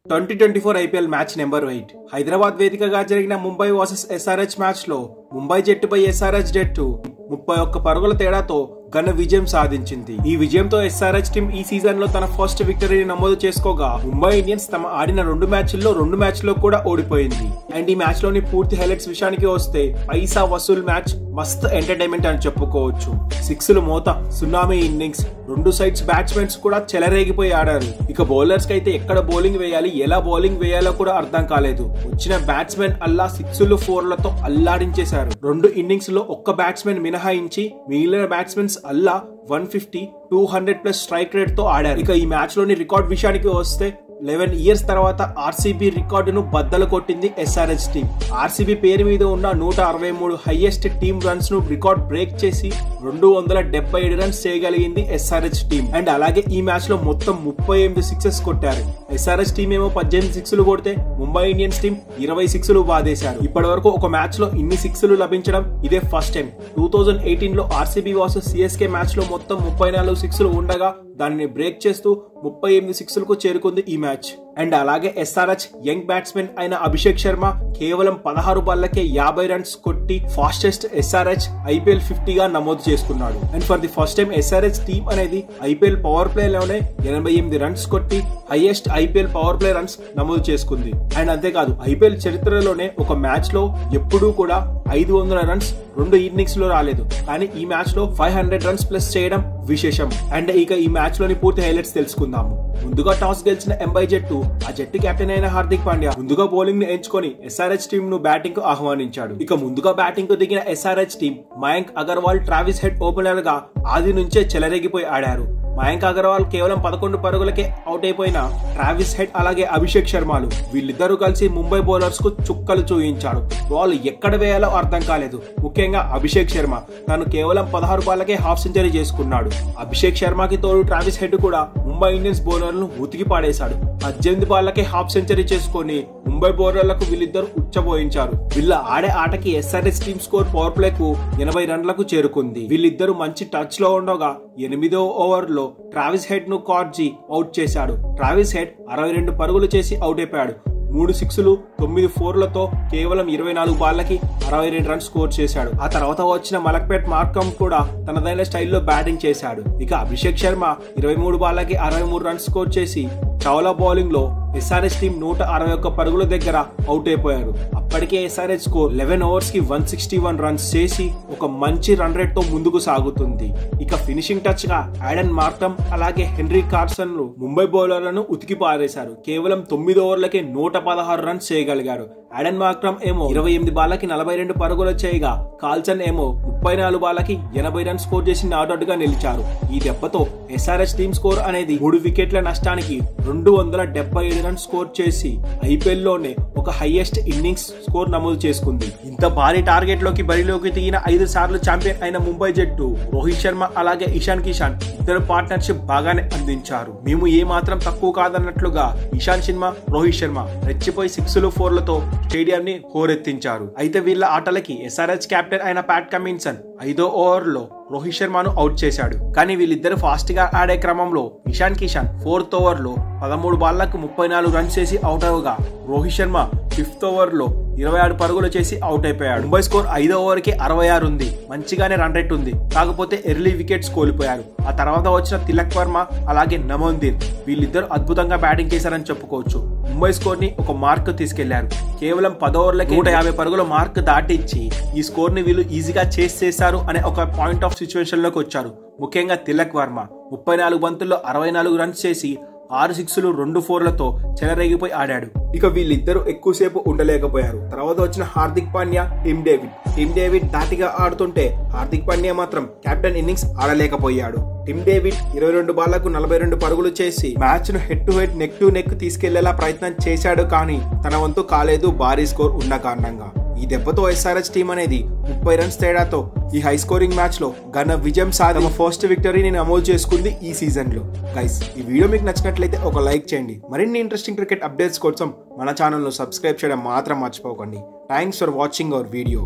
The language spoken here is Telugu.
2024 IPL మ్యాచ్ నెంబర్ 8 హైదరాబాద్ వేదికగా జరిగిన ముంబై వర్సెస్ SRH మ్యాచ్ లో ముంబై జట్టుపై SRH జట్టు 31 పరుగుల తేడాతో ఘన విజయం సాధించింది. ఈ విజయంతో SRH టీం ఈ సీజన్ లో తన ఫస్ట్ విక్టరీని నమోదు చేసుకోగా ముంబై ఇండియన్స్ తమ ఆడిన 2 మ్యాచ్ల్లో కూడా ఓడిపోయింది. అండ్ ఈ మ్యాచ్ లోని పూర్తి హైలైట్స్ విషయానికి వస్తే పైసా వసూల్ మ్యాచ్ మస్త్ ఎంటర్టైన్మెంట్ అని చెప్పుకోవచ్చు. 6లు మోత సునామీ ఇన్నింగ్స్, 2 సైడ్స్ బ్యాట్స్మెన్స్ కూడా చెలరేగిపోయి ఆడారు. ఇక బౌలర్స్ కి అయితే ఎక్కడ బౌలింగ్ వేయాలి, ఎలా బౌలింగ్ వేయాలో కూడా అర్థం కాలేదు. వచ్చిన బ్యాట్స్మెన్ అల్లా 6లు 4లతో అల్లాడించేశారు. 2 ఇన్నింగ్స్ లో ఒక్క బ్యాట్స్మెన్ మినహాయించి మిగిలిన బ్యాట్స్మెన్స్ అల్లా 150, 200+ స్ట్రైక్ రేట్ తో ఆడారు. ఇక ఈ మ్యాచ్ లోని రికార్డ్ విషయానికి వస్తే 11 ఇయర్స్ తర్వాత ఆర్సీబీ రికార్డును బద్దలు కొట్టింది SRH టీం. ఆర్సీబీ పేరు మీద ఉన్న 163 హైయెస్ట్ టీమ్ రన్స్ ను రికార్డ్ బ్రేక్ చేసి 277 రన్స్ చేయగలిగింది SRH టీం. అండ్ అలాగే ఈ మ్యాచ్ లో మొత్తం 38 సిక్సెస్ కొట్టారు. SRH టీం ఏమో 18 సిక్స్లు కొడితే ముంబై ఇండియన్స్ టీం 20 సిక్స్లు బాదేశారు. ఇప్పటి వరకు ఒక మ్యాచ్ లో ఇన్ని సిక్స్లు లభించడం ఇదే ఫస్ట్ టైం. 2018 లో ఆర్సీబీ వర్సెస్ సిఎస్కే మ్యాచ్ లో మొత్తం 34 సిక్స్లు ఉండగా దానిని బ్రేక్ చేస్తూ 38 సిక్స్లకు చేరుకుంది ఈ మ్యాచ్. అండ్ అలాగే SRH యంగ్ బ్యాట్స్మెన్ అయిన అభిషేక్ శర్మ కేవలం 16 బాళ్లకే 50 రన్స్ కొట్టి ఫాస్టెస్ట్ SRH IPL 50 గా నమోదు చేసుకున్నాడు. And for the first time SRH team అనేది IPL పవర్ ప్లే లోనే 88 రన్స్ కొట్టి highest IPL power play runs నమోదు చేసుకుంది. అండ్ అంతేకాదు IPL చరిత్రలోనే ఒక మ్యాచ్ లో ఎప్పుడూ కూడా 500 రన్స్ 2 ఇన్నింగ్స్ లో రాలేదు. కానీ ఈ మ్యాచ్ లో 500 రన్స్ ప్లస్ చేయడం విశేషం. అండ్ ఇక ఈ మ్యాచ్ లోని పూర్తి హైలైట్స్ తెలుసుకుందాము. ముందుగా టాస్ గెలిచిన ముంబై జట్టు ఆ జట్టు కెప్టెన్ అయిన హార్దిక్ పాండ్యా ముందుగా బౌలింగ్ ను ఎంచుకొని SRH టీం ను బ్యాటింగ్ కు ఆహ్వానించాడు. ఇక ముందుగా బ్యాటింగ్ కు దిగిన SRH team Mayank Agarwal, Travis head opener గా ఆది నుంచే చెలరేగిపోయి ఆడారు. మయాంక్ అగర్వాల్ కేవలం 11 పరుగులకే అవుట్ అయిపోయిన ట్రావిస్ హెడ్ అలాగే అభిషేక్ శర్మలు వీళ్ళిద్దరూ కలిసి ముంబై బౌలర్స్ కు చుక్కలు చూయించారు. బాల్ ఎక్కడ వేయాలో అర్థం కాలేదు. ముఖ్యంగా అభిషేక్ శర్మ తను కేవలం 16 బాళ్లకే హాఫ్ సెంచరీ చేసుకున్నాడు. అభిషేక్ శర్మకి తోడు ట్రావిస్ హెడ్ కూడా ముంబై ఇండియన్స్ బౌలర్లను ఉతికి పాడేశాడు. 18 బాళ్లకే హాఫ్ సెంచరీ చేసుకుని ముంబై బౌలర్లకు వీళ్ళిద్దరు ఉచ్చబోయించారు. వీళ్ళ ఆడే ఆటకి SRH team score power play కు 80 రన్లకు చేరుకుంది. వీళ్ళిద్దరు మంచి టచ్ లో ఉండగా 8వ ఓవర్ లో ట్రావిస్ హెడ్ ను కార్జీ అవుట్ చేశాడు. ట్రావిస్ హెడ్ 62 పరుగులు చేసి అవుట్ అయిపోయాడు. 3 సిక్స్లు 9 4లతో కేవలం 24 బాళ్లకి 62 రన్స్ స్కోర్ చేశాడు. ఆ తర్వాత వచ్చిన మలక్పేట్ మార్కమ్ కూడా తనదైన స్టైల్లో బ్యాటింగ్ చేశాడు. ఇక అభిషేక్ శర్మ 23 బాళ్లకి 63 రన్స్ స్కోర్ చేసి చౌలా బౌలింగ్ లో SRH టీం 161 పరుగుల దగ్గర అవుట్ అయిపోయారు. అప్పటికే SRH స్కోర్ 11 ఓవర్స్ కి 161 రన్స్ చేసి ఒక మంచి రన్ రేట్ తో ముందుకు సాగుతుంది. ఇక ఫినిషింగ్ టచ్ గా ఆడెన్ మార్కమ్ అలాగే హెన్రీ కార్సన్ ముంబై బౌలర్లను ఉతికి పారేశారు. కేవలం 9 ఓవర్లకే 116 రన్స్ చేయగలిగారు. ఆడెన్ మార్కమ్ ఏమో 28 బాళ్లకి 42 పరుగులు చేయగా కార్సన్ ఏమో 34 బాళ్లకి 80 రన్స్ స్కోర్ చేసి నాట్అవుట్ గా నిలిచారు. ఈ దెబ్బతో SRH టీం స్కోర్ అనేది 3 వికెట్ల నష్టానికి 277 రన్స్ స్కోర్ చేసి IPL లోనే ఒక హైయెస్ట్ ఇన్నింగ్స్ స్కోర్ నమోదు చేసుకుంది. ఇంత భారీ టార్గెట్ లోకి బరిలోకి దిగిన 5 సార్లు ఛాంపియన్ అయిన ముంబై జట్టు రోహిత్ శర్మ అలాగే ఇషాన్ కిషాన్ ఇద్దరు పార్ట్నర్షిప్ బాగానే అందించారు. మేము ఏ మాత్రం తక్కువ కాదన్నట్లుగా ఇషాన్ శర్మ, రోహిత్ శర్మ రెచ్చిపోయి 6లు 4లతో స్టేడియం ని హోరెత్తించారు. అయితే వీళ్ళ ఆటలకి SRH కెప్టెన్ అయిన ప్యాట్ కమిన్సన్ 5వ ఓవర్ లో రోహిత్ శర్మను అవుట్ చేశాడు. కానీ వీళ్ళిద్దరు ఫాస్ట్ గా ఆడే క్రమంలో ఇషాన్ కిషాన్ 4th ఓవర్ లో 13 బాళ్లకు 34 రన్స్ చేసి అవుట్ అవగా రోహిత్ శర్మ 5th ఓవర్ లో 26 పరుగులు చేసి అవుట్ అయిపోయాడు. ముంబై స్కోర్ 5వ ఓవర్ కి 66 ఉంది. మంచిగానే రన్ రేట్ ఉంది. కాకపోతే ఎర్లీ వికెట్స్ కోల్పోయారు. ఆ తర్వాత వచ్చిన తిలక్ వర్మ అలాగే నమోందీర్ వీళ్ళిద్దరు అద్భుతంగా బ్యాటింగ్ చేశారని చెప్పుకోవచ్చు. ముంబై స్కోర్ ని ఒక మార్క్ తీసుకెళ్లారు. కేవలం 10 ఓవర్లకి 150 పరుగుల మార్క్ దాటించి ఈ స్కోర్ ని వీళ్ళు ఈజీగా చేసేశారు అనే ఒక పాయింట్ ఆఫ్ సిచ్యువేషన్ లోకి వచ్చారు. ముఖ్యంగా తిలక్ వర్మ 34 బంతుల్లో 64 రన్స్ చేసి 6 సిక్స్లు 2 4లతో చెలరేగిపోయి ఆడాడు. ఇక వీళ్ళిద్దరూ ఎక్కువసేపు ఉండలేకపోయారు. తర్వాత వచ్చిన హార్దిక్ పాండ్యా, టిమ్ డేవిడ్ ధాటిగా ఆడుతుంటే హార్దిక్ పాండ్యా మాత్రం కెప్టెన్ ఇన్నింగ్స్ ఆడలేకపోయాడు. టిమ్ డేవిడ్ 22 బాళ్లకు 42 పరుగులు చేసి మ్యాచ్ ను head to head, neck to neck తీసుకెళ్లేలా ప్రయత్నం చేశాడు. కానీ తన వంతు కాలేదు భారీ స్కోర్ ఉన్న కారణంగా. ఈ దెబ్బతో SRH టీం అనేది 30 రన్స్ తేడాతో ఈ హై స్కోరింగ్ మ్యాచ్ లో ఘన విజయం సాధన ఫస్ట్ విక్టరీని నమోదు చేసుకుంది ఈ సీజన్ లో. గైస్, ఈ వీడియో మీకు నచ్చినట్లయితే ఒక లైక్ చేయండి. మరిన్ని ఇంట్రెస్టింగ్ క్రికెట్ అప్డేట్స్ కోసం మన ఛానల్ ను సబ్స్క్రైబ్ చేయడం మాత్రం మర్చిపోకండి. Thanks for watching our video.